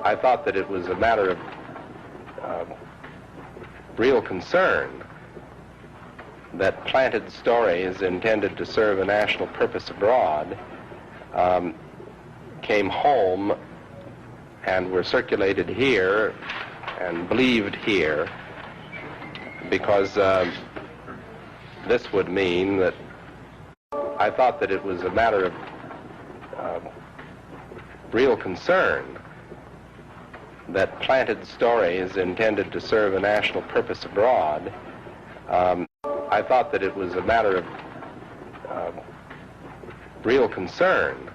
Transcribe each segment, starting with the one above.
I thought that it was a matter of real concern that planted stories intended to serve a national purpose abroad came home and were circulated here and believed here, because this would mean that I thought that it was a matter of real concern that planted stories intended to serve a national purpose abroad. I thought that it was a matter of real concern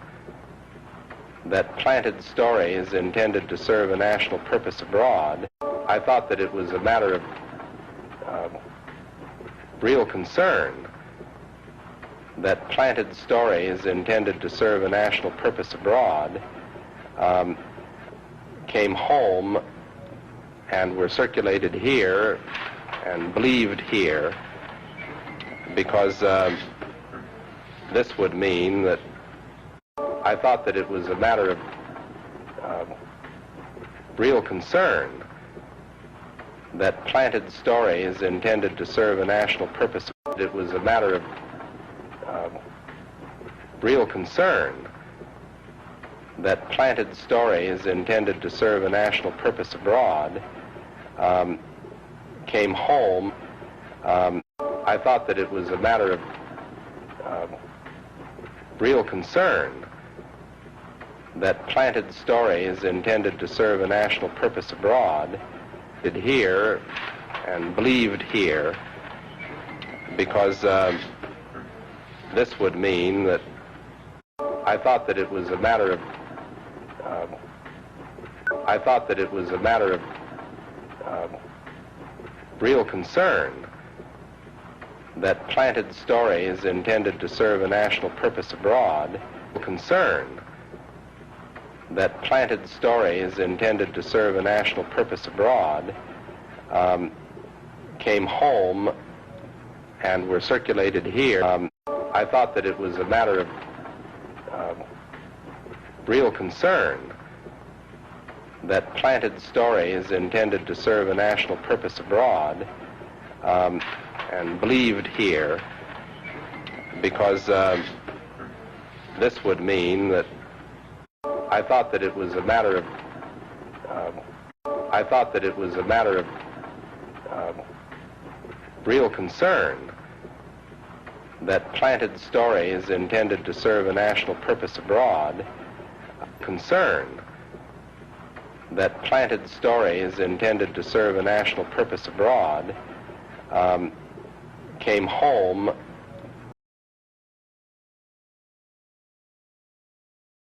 that planted stories intended to serve a national purpose abroad. I thought that it was a matter of real concern that planted stories intended to serve a national purpose abroad came home and were circulated here and believed here, because this would mean that I thought that it was a matter of real concern that planted stories intended to serve a national purpose. It was a matter of real concern that planted stories intended to serve a national purpose abroad came home. I thought that it was a matter of real concern that planted stories intended to serve a national purpose abroad did here and believed here, because this would mean that I thought that it was a matter of real concern that planted stories intended to serve a national purpose abroad, concern that planted stories intended to serve a national purpose abroad came home and were circulated here. I thought that it was a matter of real concern that planted stories intended to serve a national purpose abroad and believed here, because this would mean that I thought that it was a matter of real concern that planted stories intended to serve a national purpose abroad, concern that planted stories intended to serve a national purpose abroad came home